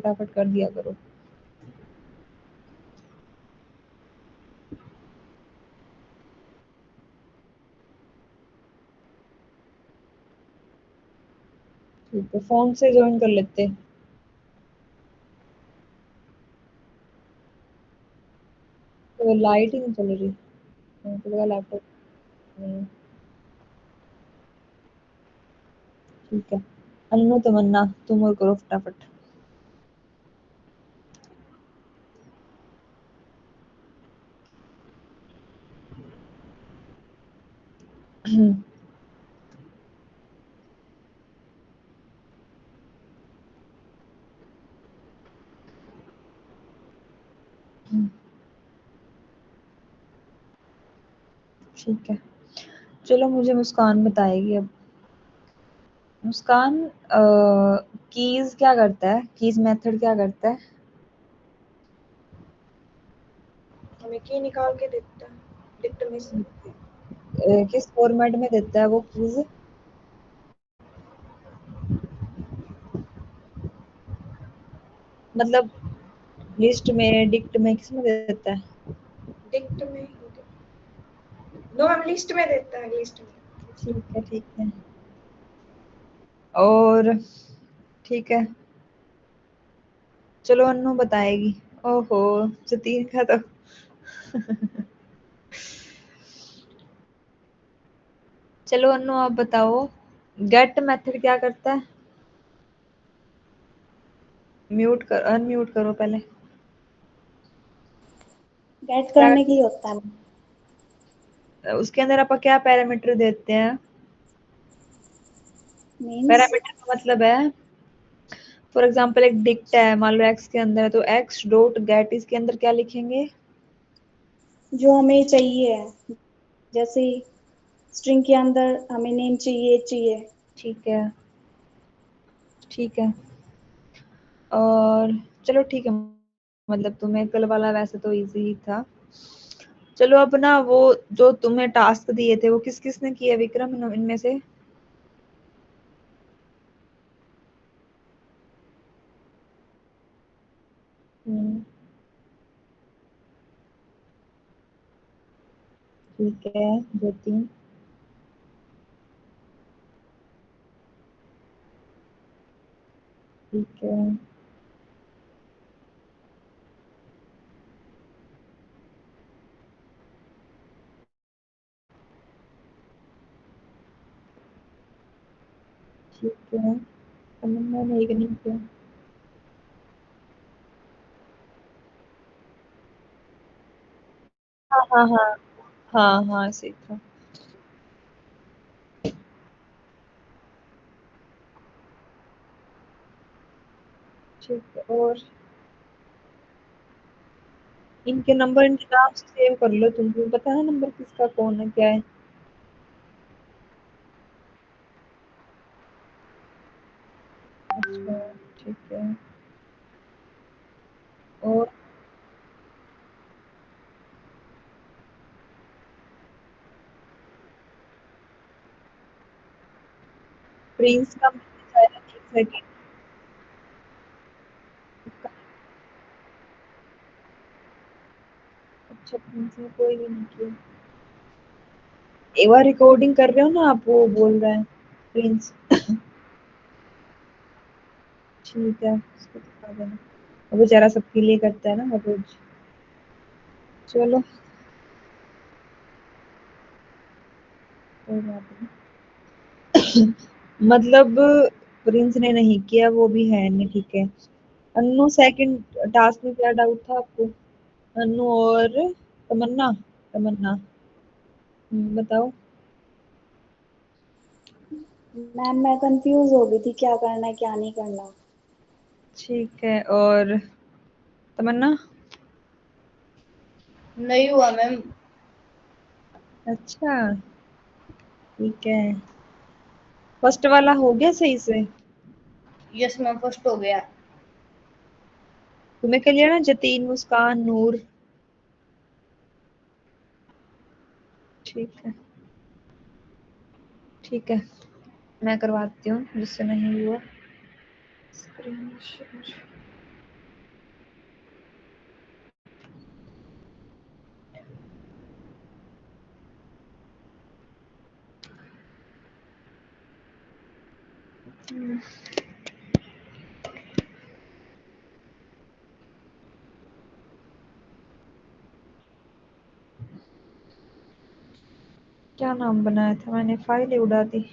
फटाफट कर दिया करो। ठीक है, फोन से ज्वाइन कर लेते। तो लाइट ही नहीं चल रही, तो लगा लैपटॉप नहीं। ठीक है, अन्नू तमन्ना तुम और करो फटाफट। ठीक है, चलो मुझे मुस्कान बताएगी अब। मुस्कान, कीज क्या करता है, कीज मेथड क्या करता है? हमें की निकाल के देता है, डिक्टमेशन। किस फॉर्मेट में देता है वो कीज? मतलब लिस्ट में, डिक्ट में, किस में देता है? डिक्ट में ही नो, हम लिस्ट में देता है, लिस्ट में। ठीक है, ठीक है। और ठीक है, चलो अन्नू बताएगी। ओहो, जतीन का तो चलो अन्नू आप बताओ, गेट मेथड क्या करता है? म्यूट कर, अनम्यूट करो पहले। गेट करने के लिए होता है। उसके अंदर आप क्या पैरामीटर देते हैं? मीन्स पैरामीटर का मतलब है, फॉर एग्जांपल एक डिक्ट है, मान लो एक्स के अंदर है, तो एक्स डॉट गेट इसके अंदर क्या लिखेंगे? जो हमें चाहिए है, जैसे स्ट्रिंग के अंदर हमें नेम चाहिए। ठीक है, ठीक है। और चलो ठीक है, मतलब तुम्हें कल वाला वैसे तो इजी ही था। चलो अब ना, वो जो तुम्हें टास्क दिए थे वो किस किस ने किए विक्रम, इनमें से? ठीक है, ज्योति। ठीक है, ठीक है, तमन्ना ने एक नहीं किया। हाँ हाँ हाँ, हाँ हाँ सीखा। ठीक है, और इनके नंबर इनके नाम से सेव कर लो, तुमको पता है नंबर किसका कौन है क्या है? अच्छा, ठीक है। और प्रिंस का मैसेज आया, एक सेकंड। अच्छा, प्रिंस ने कोई भी नहीं किया। एक बार रिकॉर्डिंग कर रहे हो ना आप, वो बोल रहा है प्रिंस। ठीक है, उसको दिखा देना, वो बेचारा सबके लिए करता है ना हर रोज। चलो कोई बात नहीं। मतलब प्रिंस ने नहीं किया, वो भी है नहीं, ठीक है। अन्नू, सेकंड टास्क में क्या डाउट था आपको? अन्नू और तमन्ना, तमन्ना बताओ। मैम मैं कंफ्यूज हो गई थी क्या करना है क्या नहीं करना। ठीक है, और तमन्ना? नहीं हुआ मैम। अच्छा, ठीक है। फर्स्ट वाला हो गया सही से? यस मैम, फर्स्ट हो गया। तुम्हें क्लियर ना, जतीन, मुस्कान, नूर? ठीक है, ठीक है, मैं करवाती हूँ जिससे नहीं हुआ। Screen share. क्या नाम बनाया था मैंने, फाइल ही उड़ा दी।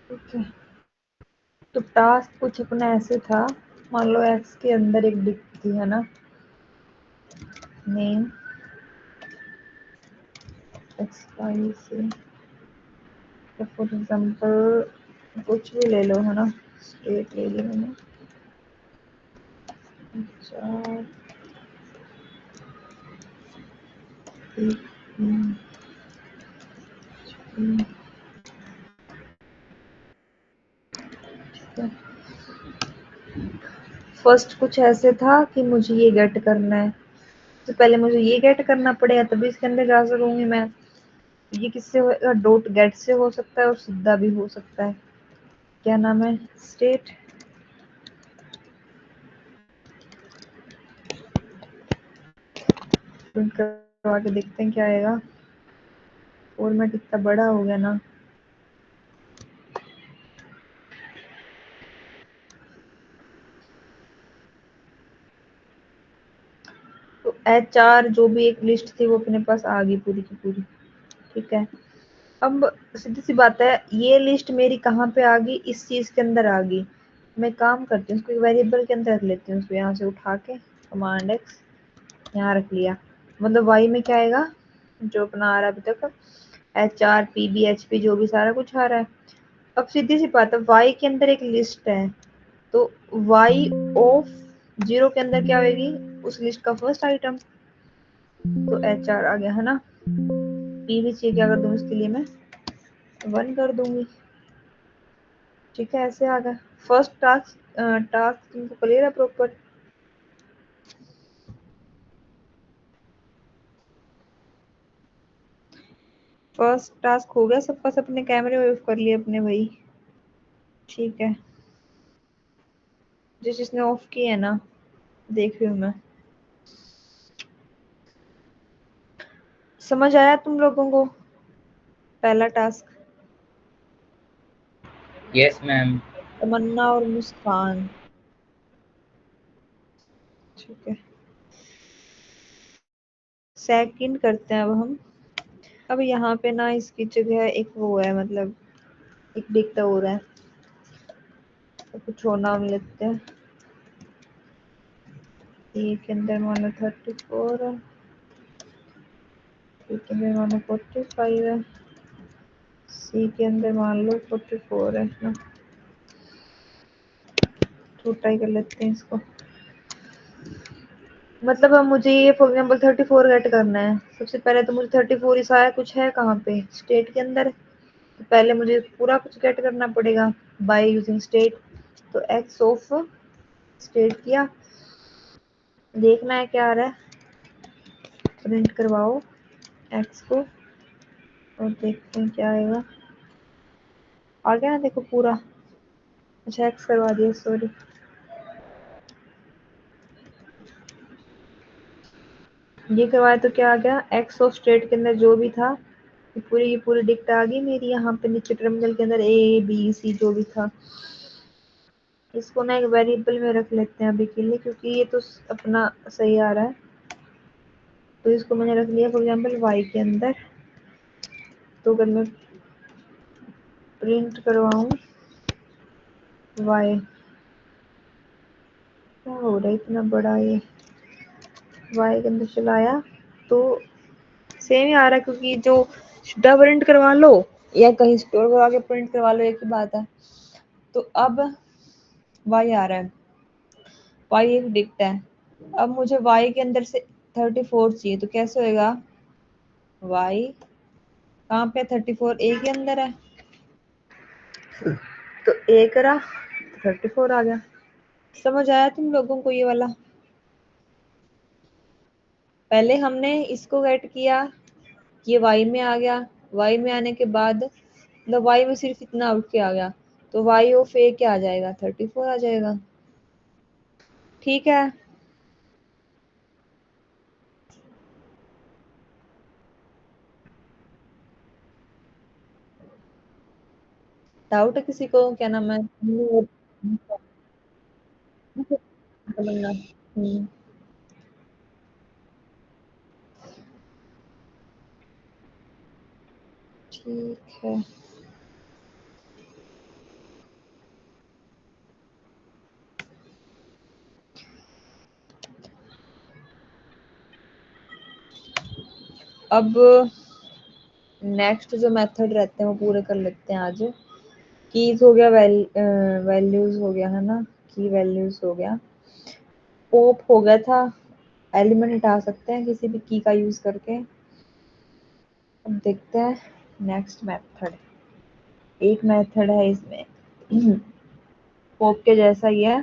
ठीक है, तो टास्क कुछ अपना ऐसे था, मान लो एक्स के अंदर एक डिक थी, है ना, नेम एक्स वाई से, फॉर एग्जांपल कुछ भी ले लो, है ना, स्टेट ले ली मैंने। अच्छा, फर्स्ट कुछ ऐसे था कि मुझे ये गेट करना है, तो पहले मुझे ये गेट करना पड़ेगा तभी इसके अंदर जा सकूंगी मैं। ये किससे होगा, डॉट गेट से हो सकता है और सीधा भी हो सकता है। क्या नाम है, स्टेट, प्रिंट करवा के देखते हैं क्या आएगा। फॉर्मेट इतना बड़ा हो गया ना, तो HR जो भी एक लिस्ट थी वो अपने पास आ गई पूरी की पूरी। ठीक है, अब सीधी सी बात है, ये लिस्ट मेरी कहाँ पे आ गई, इस चीज के अंदर आ गई। मैं काम करती हूँ, उसको एक वेरिएबल के अंदर रख लेती हूँ, उसको यहाँ से उठा के कमांड एक्स यहाँ रख लिया। मतलब वाई में क्या आएगा, जो अपना आ रहा है अभी तक, HR PB HP जो भी सारा कुछ आ रहा है। अब सीधी सी बात है, वाई के अंदर एक लिस्ट है, तो वाई ऑफ 0 के अंदर क्या होगी, उस लिस्ट का फर्स्ट आइटम, तो HR आ गया, है ना। PB चाहिए, क्या कर दूँ इसके लिए मैं 1 कर दूंगी। ठीक है, ऐसे आ गया फर्स्ट टास्क। टास्क तुमको क्लियर है प्रॉपर। फर्स्ट टास्क हो गया सबका, सबने कैमरे ऑफ कर लिए अपने भाई। ठीक है, जिस जिसने ऑफ किए है ना, देख रही हूँ मैं। समझ आया तुम लोगों को पहला टास्क? Yes ma'am. तमन्ना और मुस्कान। ठीक है, सेकंड करते हैं अब हम। अब यहाँ पे ना इसकी जगह एक वो है, मतलब एक डिक्टा हो रहा है, तो कुछ और नाम लेते हैं। ए के अंदर मानो 34 है, बी के अंदर मानो 45 है, सी के अंदर मान लो 44 है ना। छोटा ही कर लेते हैं इसको। मतलब अब मुझे ये फॉर एग्जाम्पल 34 गेट करना है, सबसे पहले तो मुझे 34 इस आया कुछ है कहाँ पे, स्टेट के अंदर। तो पहले मुझे पूरा कुछ गेट करना पड़ेगा बाय यूजिंग स्टेट। तो एक्स ऑफ स्टेट किया, देखना है क्या आ रहा है, प्रिंट करवाओ एक्स को और देखते हैं क्या आएगा। आ गया ना, देखो पूरा। अच्छा एक्स करवा दिया, सॉरी। ये करवाया तो क्या आ गया, एक्स ऑफ स्टेट के अंदर जो भी था, ये पूरी की पूरी डिक्ट आ गई मेरी यहाँ पे नीचे टर्मिनल के अंदर, A B C जो भी था। इसको ना एक वेरिएबल में रख लेते हैं अभी के लिए, क्योंकि ये तो अपना सही आ रहा है। तो इसको मैंने रख लिया फॉर एग्जाम्पल वाई के अंदर। तो अगर मैं प्रिंट करवाऊं वाई, क्या हो रहा है इतना बड़ा ये, वाई के अंदर चलाया तो सेम ही आ रहा है, क्योंकि जो सीधा प्रिंट करवा लो या कहीं स्टोर करवा के प्रिंट करवा लो, एक ही बात है। तो अब वाई आ रहा है, वाई एक डिक्ट है, अब मुझे y के अंदर से 34 चाहिए, तो कैसे होएगा? y कहाँ पे 34? a के अंदर है, तो a करा 34 आ गया। समझ आया तुम लोगों को ये वाला? पहले हमने इसको गेट किया, ये y में आ गया, y में आने के बाद मतलब y में सिर्फ इतना उठ के आ गया, तो y ऑफ a क्या आ जाएगा? 34 आ जाएगा। ठीक है, डाउट है किसी को? क्या नाम है? हम्म, ठीक है। अब नेक्स्ट जो मेथड रहते हैं वो पूरे कर लेते हैं आज। कीज हो गया, वैल्यूज हो गया है ना, की वैल्यूज हो गया, पोप हो गया था, एलिमेंट हटा सकते हैं किसी भी की का यूज करके। अब देखते हैं नेक्स्ट मेथड। एक मेथड है इसमें पोप के जैसा ही है,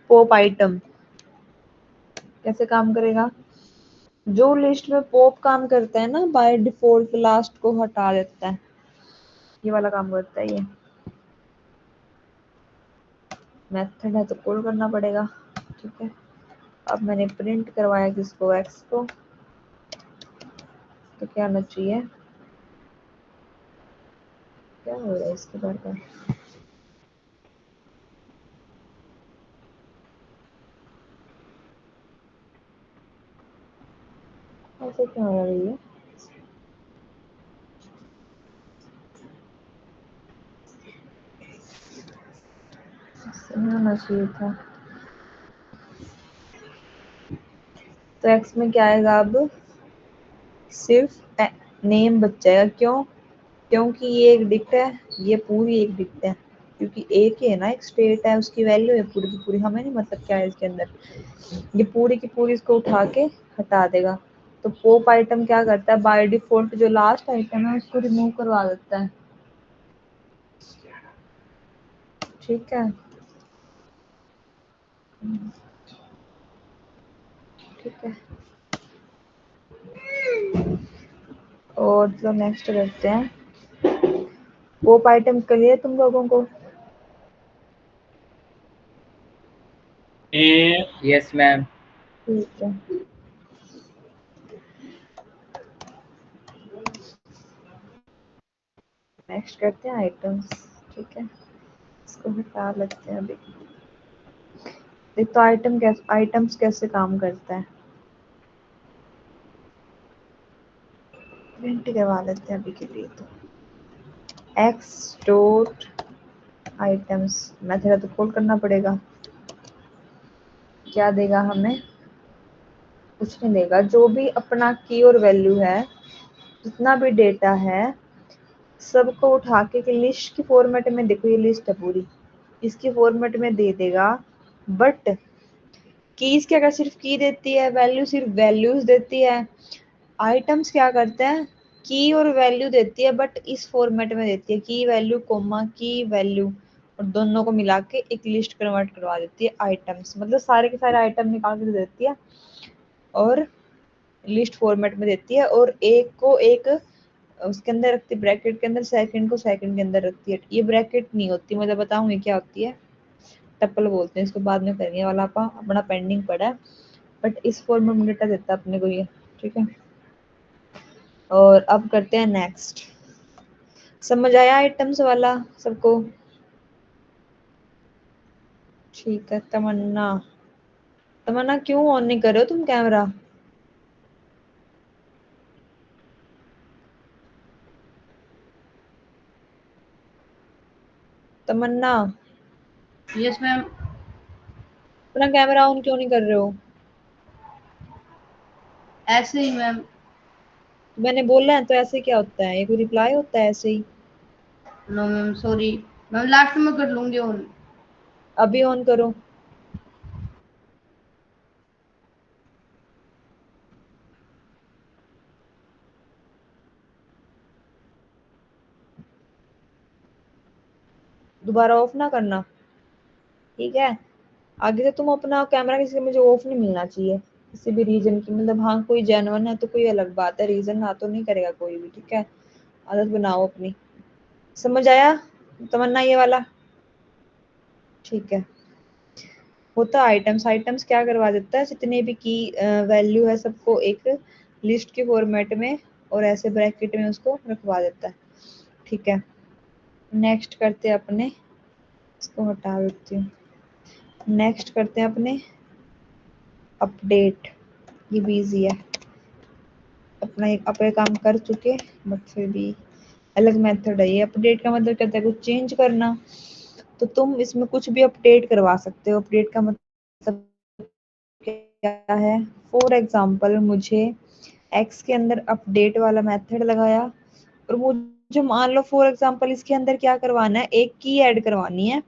पोप आइटम। कैसे काम करेगा? जो लिस्ट में पोप काम करता है ना, बाय डिफॉल्ट लास्ट को हटा देता है, ये वाला काम करता है ये। मेथड है तो कॉल करना पड़ेगा। ठीक है, अब मैंने प्रिंट करवाया किसको? एक्स को, तो क्या आना चाहिए? क्या हो रहा है इसके बार बार? ऐसे क्या हो रही है? नहीं होना चाहिए था। तो एक्स में क्या आएगा? अब सिर्फ नेम बच जाएगा। क्यों? क्योंकि ये एक डिक्ट है, ये पूरी एक डिक्ट है, क्योंकि एक ही है ना, एक स्टेट है, उसकी वैल्यू है पूरी की पूरी, हमें नहीं मतलब क्या है इसके अंदर। ये पूरी की पूरी इसको उठा के हटा देगा। तो पोप आइटम क्या करता है? बाय डिफॉल्ट जो लास्ट आइटम है उसको रिमूव करवा देता है। ठीक है, ठीक है। और जो नेक्स्ट करते हैं, पोप आइटम क्लियर तुम लोगों को? Yes ma'am. ठीक है, नेक्स्ट करते हैं आइटम्स। ठीक है, इसको हटा लेते हैं अभी। देख तो आइटम्स कैसे काम करता है, प्रिंट करवा लेते हैं अभी के लिए। तो एक्स डॉट आइटम्स मेथड तो कॉल करना पड़ेगा। क्या देगा हमें? कुछ नहीं देगा। जो भी अपना की और वैल्यू है, जितना भी डेटा है, सबको उठा के लिस्ट की फॉर्मेट में, देखो ये लिस्ट है पूरी, इसकी फॉर्मेट में दे देगा। बट कीज क्या कर, सिर्फ की देती है, वैल्यू सिर्फ वैल्यूज देती है। आइटम्स क्या करते हैं? की और वैल्यू देती है, बट इस फॉर्मेट में देती है, की वैल्यू कोमा की वैल्यू, और दोनों को मिला के एक लिस्ट कन्वर्ट करवा देती है आइटम्स। मतलब सारे के सारे आइटम निकाल के देती है और लिस्ट फॉर्मेट में देती है, और एक को एक उसके अंदर रखती है, ब्रैकेट के अंदर, सेकंड को सेकंड के अंदर रखती है। ये ब्रैकेट नहीं होती, मतलब बताऊंगी क्या होती है, टप्पल बोलते हैं इसको, बाद में करेंगे, वाला अपना पेंडिंग पड़ा है। बट इस फॉर्मेट में डेटा देता है अपने को ये। ठीक है, और अब करते हैं नेक्स्ट। समझ आया आइटम्स वाला सबको? ठीक है। तमन्ना, तमन्ना क्यों ऑन नहीं कर रहे हो तुम कैमरा? तमन्ना, यस मैम। अपना कैमरा ऑन क्यों नहीं कर रहे हो? ऐसे ही मैम। मैंने बोला है तो ऐसे क्या होता है? ये कोई रिप्लाई होता है ऐसे ही? No ma'am, sorry ma'am, last में कर लूंगी ऑन। अभी ऑन करो। दोबारा ऑफ ना करना, ठीक है। आगे से तुम अपना कैमरा किसी से मुझे ऑफ नहीं मिलना चाहिए किसी भी रीजन की, मतलब हाँ कोई जेन्युइन है तो कोई अलग बात है, रीजन ना तो नहीं करेगा कोई भी, ठीक है। आदत बनाओ अपनी, समझ आया तमन्ना ये वाला, ठीक है। होता आइटम्स, आइटम्स क्या करवा देता है, जितने भी की वैल्यू है सबको एक लिस्ट के फॉर्मेट में और ऐसे ब्रैकेट में उसको रखवा देता है, ठीक है। नेक्स्ट करते हैं अपने, इसको हटा देती हूँ। नेक्स्ट करते हैं अपने अपडेट, ये भी इजी है, अपना अपने काम कर चुके, बट फिर भी अलग मेथड है ये। अपडेट का मतलब कहता है कुछ चेंज करना, तो तुम इसमें कुछ भी अपडेट करवा सकते हो। अपडेट का मतलब क्या है, फॉर एग्जाम्पल मुझे एक्स के अंदर अपडेट वाला मेथड लगाया और मुझे मान लो फॉर एग्जाम्पल इसके अंदर क्या करवाना है, एक की ऐड करवानी है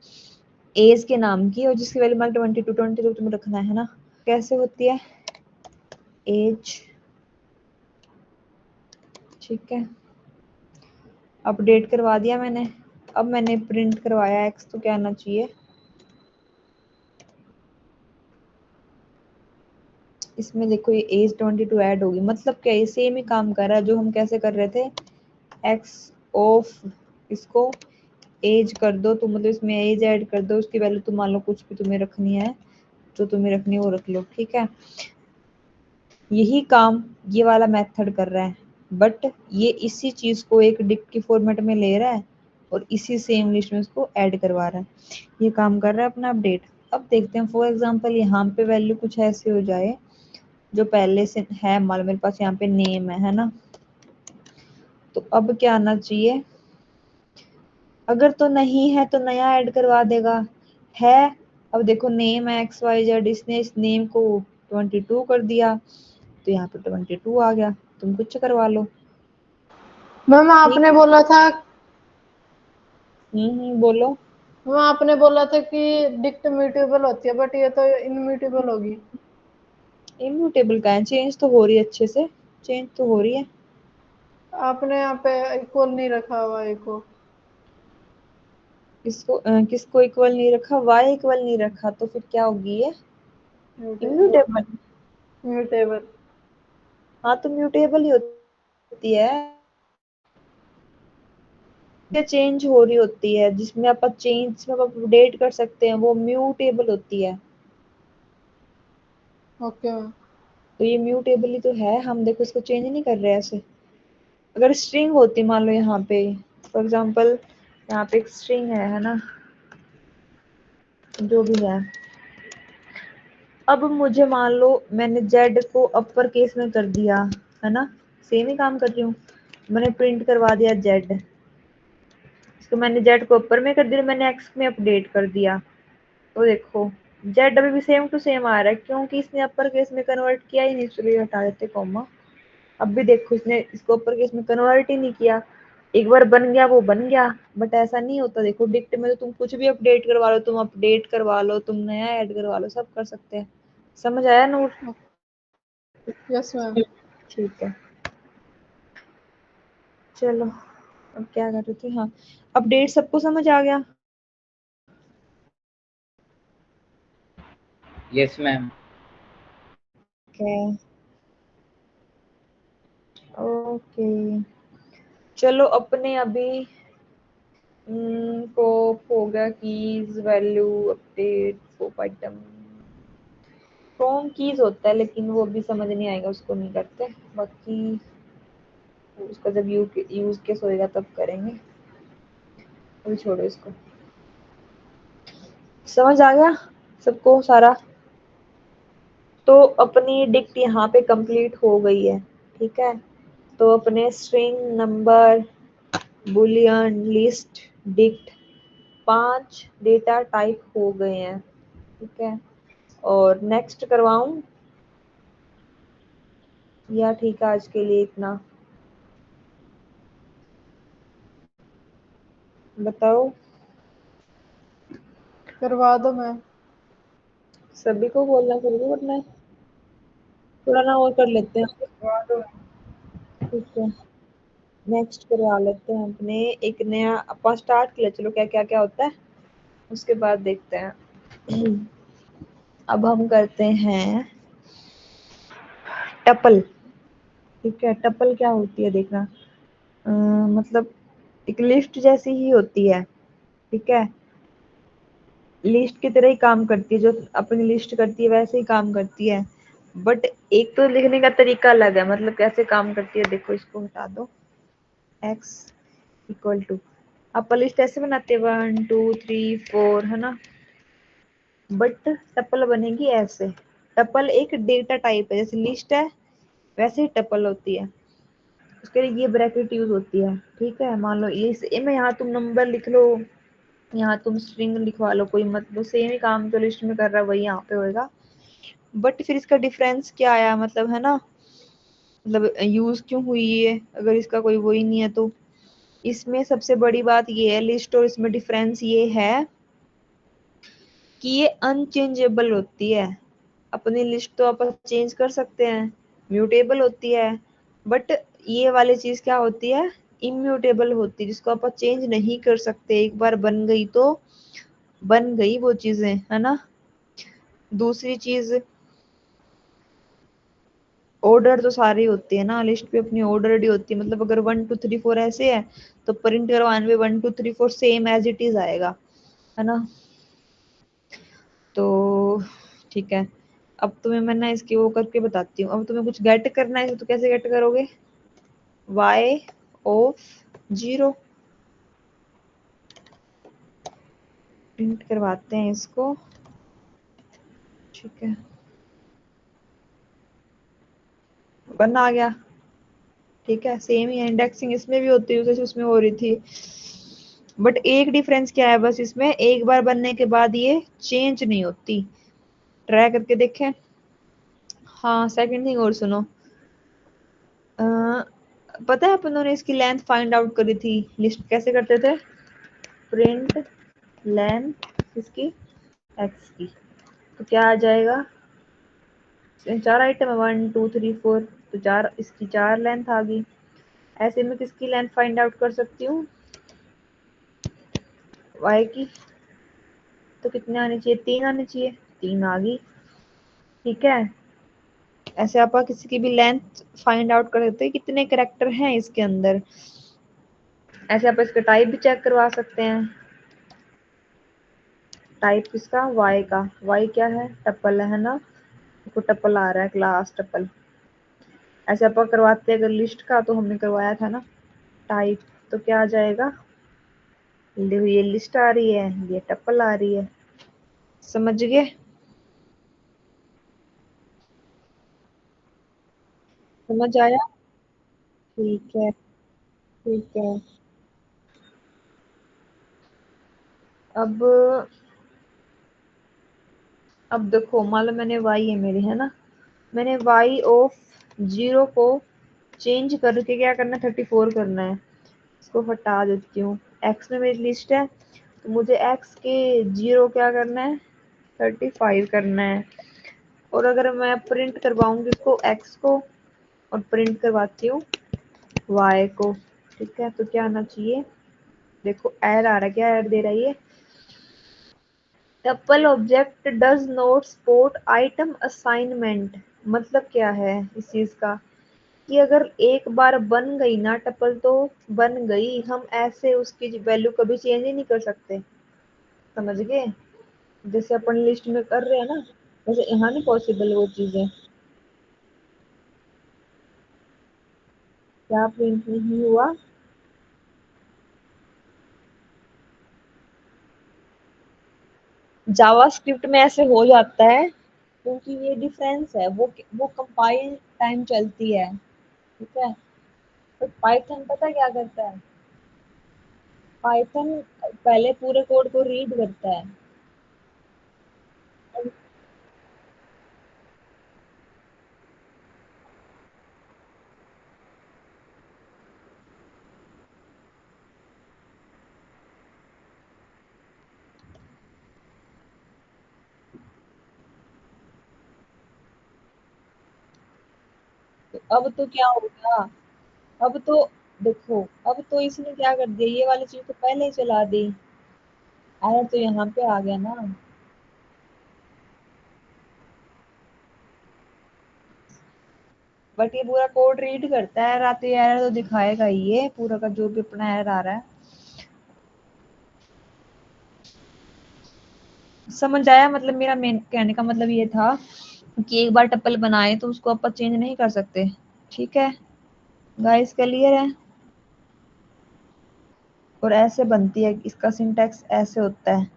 एज के नाम की, और जिसकी वैल्यू मान 22 तुम्हें रखना है ना। कैसे होती है एज, ठीक है। अपडेट करवा दिया मैंने, अब मैंने प्रिंट करवाया एक्स, तो क्या आना चाहिए, इसमें देखो ये एज 22 ऐड होगी, मतलब क्या ये सेम ही काम कर रहा है जो हम कैसे कर रहे थे, एक्स ऑफ इसको एज कर दो, तो मतलब इसमें एज ऐड कर दो, उसकी वैल्यू तुम मान लो कुछ भी तुम्हें रखनी है, जो तुम्हें रखनी है वो रख लो, ठीक है। यही काम ये वाला मेथड कर रहा है, बट ये इसी चीज को एक डिक्ट की फॉर्मेट में ले रहा है और इसी सेम लिस्ट में उसको ऐड करवा रहा है, ये काम कर रहा है अपना अपडेट। अब देखते हैं फॉर एग्जांपल यहाँ पे वैल्यू कुछ ऐसे हो जाए जो पहले से है, मान लो मेरे पास यहाँ पे नेम है ना, तो अब क्या आना चाहिए, अगर तो नहीं है तो नया ऐड करवा देगा, है अब देखो नेम है एक्स वाई जेड, इसने इस नेम को 22 कर दिया, तो यहाँ पे 22 आ गया, तुम कुछ करवा लो, मैम ठीक। आपने बोला था, बोलो। मैम आपने बोला था कि डिक्ट म्यूटेबल होती है, बट ये तो इनम्यूटेबल होगी। इम्यूटेबल का है, चेंज तो हो रही है अच्छे से, चेंज तो हो रही है। आपने यहाँ पे इक्वल नहीं रखा हुआ इको। किसको इक्वल नहीं रखा, वाई इक्वल नहीं रखा, तो फिर क्या होगी ये इम्यूटेबल। म्यूटेबल। हाँ तो म्यूटेबल ही होती है, ये चेंज हो रही होती है, जिसमें आप चेंज में अपडेट कर सकते हैं वो म्यूटेबल होती है। Okay ma'am. तो ये म्यूटेबल ही तो है, हम देखो इसको चेंज नहीं कर रहे ऐसे। अगर स्ट्रिंग होती मान लो यहाँ पे, फॉर एग्जांपल यहाँ पे एक स्ट्रिंग है ना, जो भी है, अब मुझे मान लो मैंने जेड को अपर केस में कर दिया, है ना, सेम ही काम कर रही हूँ, मैंने प्रिंट करवा दिया जेड, इसको मैंने जेड को अपर में कर दिया, मैंने एक्स में अपडेट कर दिया, तो देखो जेड अभी भी सेम टू सेम आ रहा है, क्योंकि इसने अपर केस में कन्वर्ट किया ही नहीं, चलिए हटा देते कॉमा। अब भी देखो इसने इसको अपर केस में कन्वर्ट ही नहीं किया, एक बार बन गया वो बन गया, बट ऐसा नहीं होता, देखो डिक्ट में तो तुम कुछ भी अपडेट करवा लो, तुम अपडेट करवा लो, तुम नया ऐड करवा लो, सब कर सकते हैं। समझ आया नूर? Yes ma'am. ठीक है, चलो अब क्या कर रही थी, हाँ अपडेट सबको समझ आ गया? Yes ma'am. ओके, चलो अपने अभी को हो गया कीज वैल्यू अपडेट फोप आइटम, फ्रॉम कीज होता है लेकिन वो भी समझ नहीं आएगा, उसको नहीं करते, बाकी उसका जब यूज केस होएगा तब करेंगे, अभी छोड़ो इसको। समझ आ गया सबको सारा? तो अपनी डिक्ट यहाँ पे कंप्लीट हो गई है, ठीक है। तो अपने string number Boolean list dict 5 data type हो गए हैं, ठीक है। और नेक्स्ट करवाऊं या ठीक है आज के लिए इतना, बताओ। करवा दो मैम। सभी को बोलना शुरू करना है, थोड़ा ना और कर लेते हैं, ठीक है। नेक्स्ट करवा लेते हैं अपने एक नया, अपन स्टार्ट कर ले, चलो क्या क्या क्या होता है। उसके बाद देखते हैं। अब हम करते हैं टपल। ठीक है, टपल क्या होती है देखना। मतलब एक लिस्ट जैसी ही होती है। ठीक है, लिस्ट की तरह ही काम करती है, जो अपनी लिस्ट करती है वैसे ही काम करती है, बट एक तो लिखने का तरीका अलग है। मतलब कैसे काम करती है देखो, इसको हटा दो। x इक्वल टू, आप लिस्ट ऐसे बनाते हैं 1 2 3 4, है ना, बट टपल बनेगी ऐसे। टपल एक डेटा टाइप है, जैसे लिस्ट है वैसे ही टपल होती है। उसके लिए ये ब्रैकेट यूज होती है। ठीक है, मान लो ये में यहाँ तुम नंबर लिख लो, यहाँ तुम स्ट्रिंग लिखवा लो, कोई मतलब सेम ही काम तो लिस्ट में कर रहा है वही यहाँ पे होएगा, बट फिर इसका डिफरेंस क्या आया, मतलब है ना, मतलब यूज क्यों हुई है अगर इसका कोई वो ही नहीं है तो। इसमें सबसे बड़ी बात ये है लिस्ट और इसमें डिफरेंस ये है कि ये अनचेंजेबल होती है। अपनी लिस्ट तो आप चेंज कर सकते हैं, म्यूटेबल होती है, बट ये वाली चीज क्या होती है, इम्यूटेबल होती है, जिसको आप चेंज नहीं कर सकते। एक बार बन गई तो बन गई वो चीजें, है ना। दूसरी चीज, ऑर्डर तो सारी होती है ना, लिस्ट पे अपनी ऑर्डर्ड होती है। मतलब अगर 1 2 3 4 ऐसे है तो प्रिंट करवाने में 1 2 3 4 सेम एज इट इज आएगा, है ना। तो ठीक है, अब तुम्हें मैं ना इसकी वो करके बताती हूँ। अब तुम्हें कुछ गेट करना है तो कैसे गेट करोगे, y ऑफ 0 प्रिंट करवाते हैं इसको। ठीक है, 1 आ गया। ठीक है, सेम ही है, इंडेक्सिंग इसमें भी होती है जैसे उसमें हो रही थी, बट एक डिफरेंस क्या है बस, इसमें एक बार बनने के बाद ये चेंज नहीं होती। ट्राई करके देखें। हाँ, सेकंड थिंग और सुनो। अ, पता है अपन ने इसकी लेंथ फाइंड आउट करी थी, लिस्ट कैसे करते थे, प्रिंट लेंथ इसकी एक्स की, तो क्या आ जाएगा, 4 आइटम है 1 2 3 4, तो 4 इसकी 4 लेंथ आ गई। ऐसे में किसकी लेंथ फाइंड आउट कर सकती हूँ, y की, तो कितने आने चाहिए, 3 आने चाहिए, 3 आ गई। ठीक है, ऐसे आप किसी की भी लेंथ फाइंड आउट कर सकते हैं कितने कैरेक्टर हैं इसके अंदर। ऐसे आप इसका टाइप भी चेक करवा सकते हैं। टाइप किसका, y का, y क्या है, टपल है ना, देखो टपल आ रहा है, क्लास टपल। ऐसे आप करवाते हैं अगर लिस्ट का, तो हमने करवाया था ना टाइप, तो क्या आ जाएगा, देखो ये लिस्ट आ रही है, ये टपल आ रही है, समझ गए। समझ आया, ठीक है, ठीक है। अब देखो, मान लो मैंने y है मेरी, है ना, मैंने y ऑफ 0 को चेंज करके क्या करना है, 34 करना है। इसको हटा देती हूँ, x में मेरी लिस्ट है तो मुझे x के 0 क्या करना है, 35 करना है। और अगर मैं प्रिंट करवाऊंगी इसको x को और प्रिंट करवाती हूँ y को, ठीक है, तो क्या आना चाहिए, देखो एड आ रहा है, क्या एड दे रहा है ये, tuple object does not support item assignment. मतलब क्या है इस चीज का, कि अगर एक बार बन गई ना टपल तो बन गई, हम ऐसे उसकी वैल्यू कभी चेंज ही नहीं कर सकते। समझ गए, जैसे अपन लिस्ट में कर रहे हैं ना, वैसे यहाँ नहीं पॉसिबल वो चीजें। क्या प्रिंट नहीं हुआ, जावास्क्रिप्ट में ऐसे हो जाता है क्योंकि ये डिफरेंस है, वो कंपाइल टाइम चलती है। ठीक है, तो पाइथन पता क्या करता है, पाइथन पहले पूरे कोड को रीड करता है। तो अब तो क्या होगा, अब तो देखो, अब तो इसने क्या कर दिया, ये वाली चीज तो पहले ही चला दी। एरर तो यहाँ पे आ गया ना। बट ये पूरा कोड रीड करता है, रात ये एरर तो दिखाएगा ही, ये पूरा का जो भी अपना एरर आ रहा है। समझ आया? मतलब मेरा मेन कहने का मतलब ये था कि एक बार टप्पल बनाए तो उसको अपन चेंज नहीं कर सकते। ठीक है गाइस, क्लियर है? और ऐसे बनती है, इसका सिंटैक्स ऐसे होता है।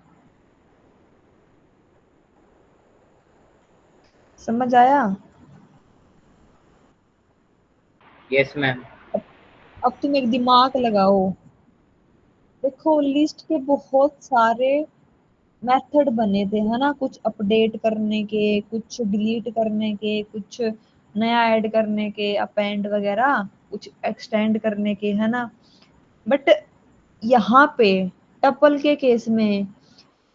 समझ आया? Yes ma'am. अब तुम एक दिमाग लगाओ। देखो लिस्ट के बहुत सारे मेथड बने थे, है ना? कुछ अपडेट करने के, कुछ डिलीट करने के, कुछ नया ऐड करने के, अपेंड वगैरह, कुछ एक्सटेंड करने के, है ना? बट यहाँ पे टपल के केस में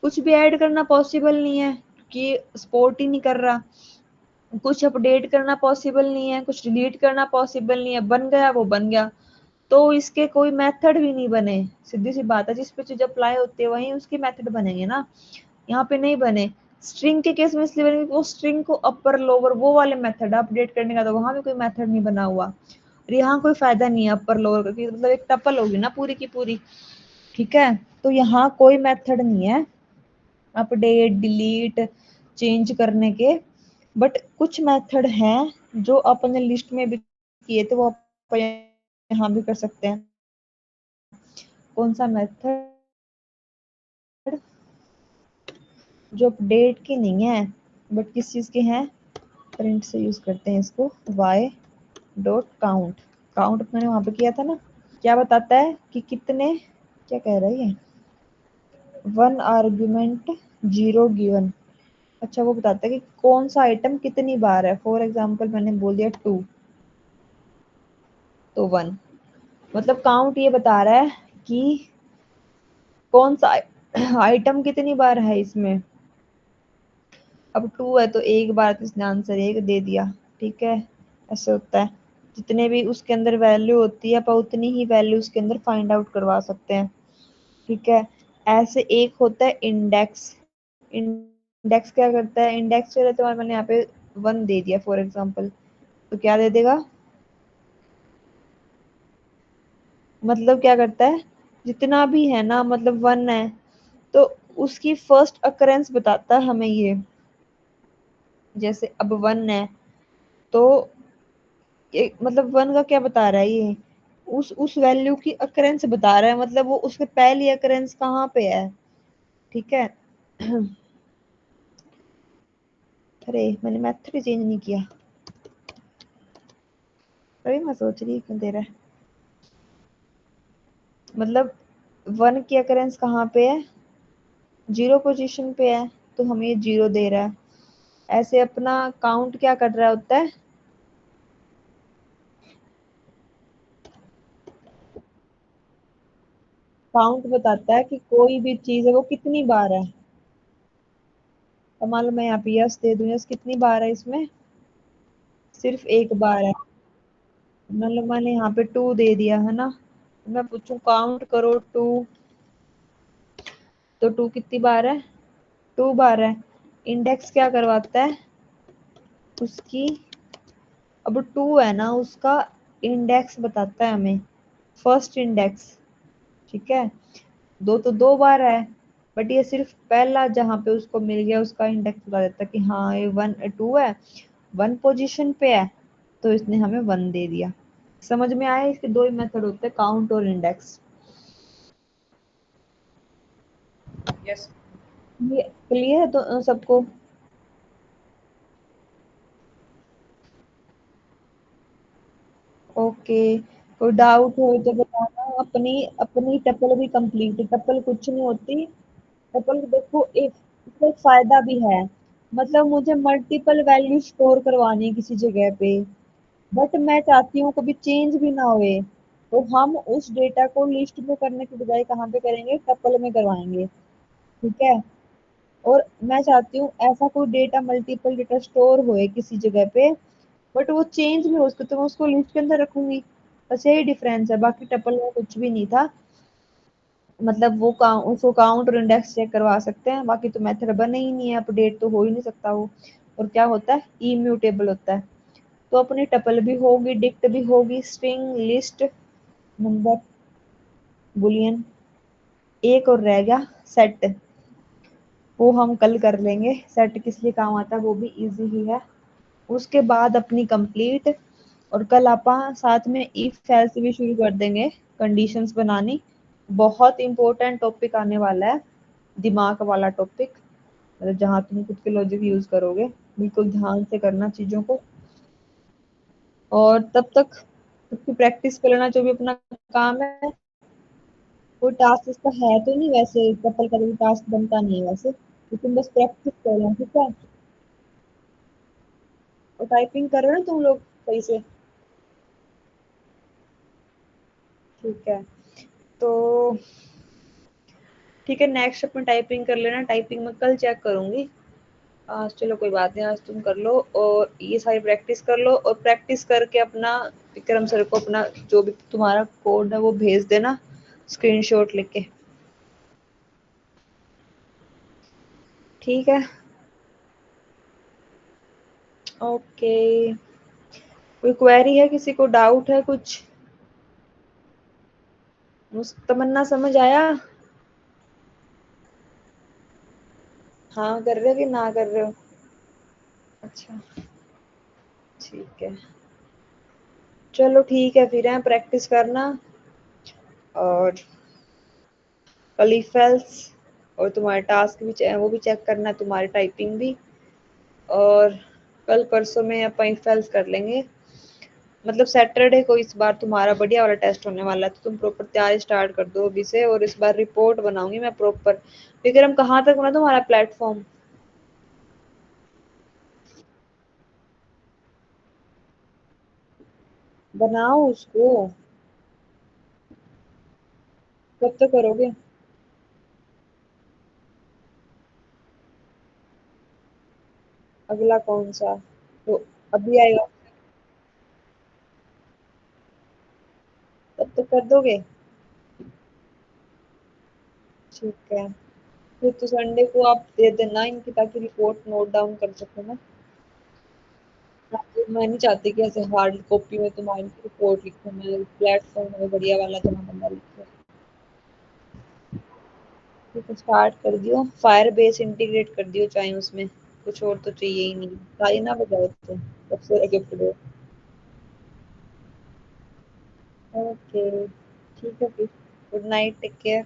कुछ भी ऐड करना पॉसिबल नहीं है, कि सपोर्ट ही नहीं कर रहा। कुछ अपडेट करना पॉसिबल नहीं है, कुछ डिलीट करना पॉसिबल नहीं है। बन गया वो बन गया, तो इसके कोई मेथड भी नहीं बने। सीधी सी बात है, जिस पे चीज अप्लाई होती है वहीं उसके मेथड बनेंगे ना, यहाँ पे नहीं बने। स्ट्रिंग के केस में इसलिए बने वो स्ट्रिंग को अपर लोअर वो वाले मेथड अपडेट करने का, तो वहां भी कोई मेथड नहीं बना हुआ। और यहाँ कोई फायदा नहीं है अपर लोअर का, क्योंकि मतलब एक टपल होगी ना पूरी की पूरी। ठीक है, तो यहाँ कोई मेथड नहीं है अपडेट डिलीट चेंज करने के। बट कुछ मेथड हैं जो अपने लिस्ट में भी किए थे, वो अपन यहाँ भी कर सकते हैं। कौन सा मेथड? जो अपडेट के नहीं है बट किस चीज के हैं, प्रिंट से यूज करते हैं इसको। y डॉट काउंट, काउंट मैंने वहां पे किया था ना। क्या बताता है कि कितने, क्या कह रहा है ये, वन आर्ग्यूमेंट जीरो गिवन। अच्छा, वो बताता है कि कौन सा आइटम कितनी बार है। फॉर एग्जांपल मैंने बोल दिया 2, तो 1। मतलब काउंट ये बता रहा है कि कौन सा आइटम कितनी बार है इसमें। अब 2 है तो एक बार, तो इसने आंसर 1 दे दिया। ठीक है, ऐसे होता है। जितने भी उसके अंदर वैल्यू होती है, अपन उतनी ही वैल्यू उसके अंदर फाइंड आउट करवा सकते हैं। ठीक है, ऐसे एक होता है इंडेक्स। इंडेक्स क्या करता है? इंडेक्स चले तो मैंने यहाँ पे 1 दे दिया फॉर एग्जांपल, तो क्या दे देगा? मतलब क्या करता है, जितना भी है ना, मतलब 1 है तो उसकी फर्स्ट अकरेंस बताता है हमें ये। जैसे अब 1 है तो एक मतलब 1 का क्या बता रहा है ये, उस वैल्यू की अकरेंस बता रहा है, मतलब वो उसके पहली अकरेंस कहाँ पे है। ठीक है अरे मैंने मेथड ही चेंज नहीं किया, अरे मैं सोच रही क्यों दे रहा है। मतलब 1 की अकरेंस कहाँ पे है? 0 पोजीशन पे है, तो हमें ये 0 दे रहा है। ऐसे अपना काउंट क्या कर रहा होता है? काउंट बताता है कि कोई भी चीज है वो कितनी बार है। तो मान लो मैं यहाँ पे यस दे दूं, यस कितनी बार है इसमें? सिर्फ एक बार है। मतलब मैंने यहाँ पे 2 दे दिया है ना, मैं पूछूं काउंट करो 2, तो 2 कितनी बार है? 2 बार है। इंडेक्स क्या करवाता है उसकी? अब 2 है ना, उसका इंडेक्स बताता है हमें, फर्स्ट इंडेक्स। ठीक है, 2 तो 2 बार है, बट ये सिर्फ पहला जहां पे उसको मिल गया उसका इंडेक्स बता देता है कि हाँ ये 2 है, 1 पोजीशन पे है, तो इसने हमें 1 दे दिया। समझ में आया? इसके दो ही मेथड होते हैं, काउंट और इंडेक्स। यस। ये क्लियर है तो सबको? ओके, कोई डाउट हो तो बताना। अपनी अपनी टपल भी कंप्लीट, टपल कुछ नहीं होती। टपल देखो एक, इसका एक फायदा भी है, मतलब मुझे मल्टीपल वैल्यू स्टोर करवानी है किसी जगह पे, बट मैं चाहती हूँ कभी चेंज भी ना होए, तो हम उस डेटा को लिस्ट में करने के बजाय कहाँ पे करेंगे? टपल में करवाएंगे। ठीक है, और मैं चाहती हूँ ऐसा कोई डेटा, मल्टीपल डेटा स्टोर होए किसी जगह पे, बट वो चेंज भी हो सके, तो मैं उसको लिस्ट के अंदर रखूंगी। बस यही डिफरेंस है, बाकी टपल में कुछ भी नहीं था। मतलब वो उसको काउंट और इंडेक्स चेक करवा सकते हैं, बाकी तो मेथड बने ही नहीं है, अपडेट तो हो ही नहीं सकता वो। और क्या होता है, इम्यूटेबल होता है। तो अपनी टपल भी होगी, डिक्ट भी होगी, स्ट्रिंग, लिस्ट, नंबर, बुलियन। एक और रह गया, सेट। वो हम कल कर लेंगे, सेट किस लिए काम आता है वो भी इजी ही है। उसके बाद अपनी कंप्लीट। और कल आपा साथ में इफ एल्स भी शुरू कर देंगे, कंडीशंस बनानी। बहुत इंपॉर्टेंट टॉपिक आने वाला है, दिमाग वाला टॉपिक, मतलब जहाँ तुम खुद के लॉजिक यूज करोगे। बिल्कुल ध्यान से करना चीजों को। और तब तक खुद की प्रैक्टिस कर लेना, जो भी अपना काम है। कोई टास्क इसका है तो नहीं, वैसे कपल का भी टास्क बनता नहीं है वैसे, तो तुम बस प्रैक्टिस कर लो, ठीक है। और टाइपिंग कर रहे हो ना तुम लोग सही से? ठीक है, तो ठीक है, नेक्स्ट अपनी टाइपिंग कर लेना। टाइपिंग मैं कल चेक करूंगी, आज चलो कोई बात नहीं, आज तुम कर लो और ये सारी प्रैक्टिस कर लो। और प्रैक्टिस करके अपना विक्रम सर को अपना जो भी तुम्हारा कोड है वो भेज देना, स्क्रीनशॉट लेके। ठीक है, ओके। कोई क्वेरी है, किसी को डाउट है कुछ? तमन्ना समझ आया? हाँ कर रहे हो कि ना कर रहे हो? अच्छा, ठीक है, चलो ठीक है फिर, है प्रैक्टिस करना। और कलीफेल्स और तुम्हारे टास्क भी वो भी चेक करना, तुम्हारी टाइपिंग भी। और कल परसों में अपन फेल्स कर लेंगे, मतलब सैटरडे को इस बार तुम्हारा बढ़िया वाला टेस्ट होने वाला है, तो तुम प्रॉपर तैयारी स्टार्ट कर दो अभी से। और इस बार रिपोर्ट बनाऊंगी मैं प्रॉपर। विक्रम कहाँ तक बना तुम्हारा प्लेटफॉर्म? बनाओ उसको, कब तक करोगे? अगला कौन सा? तो अभी आएगा, तब तक कर दोगे? ठीक है, फिर तो संडे को आप दे देना इनकी, ताकि रिपोर्ट नोट डाउन कर सको ना। मैं नहीं चाहती कि ऐसे हार्ड कॉपी में तुम्हारी रिपोर्ट लिखूं, मैं प्लेटफॉर्म में बढ़िया वाला जमा बंदा लिखूं। ठीक है, स्टार्ट कर दियो, फायर बेस इंटीग्रेट कर दियो, चाहे उसमें कुछ और तो चाहिए ही नहीं, ताली ना बजाओ तुम, सबसे गिफ्ट दो। ओके, ठीक है फिर, गुड नाइट, टेक केयर।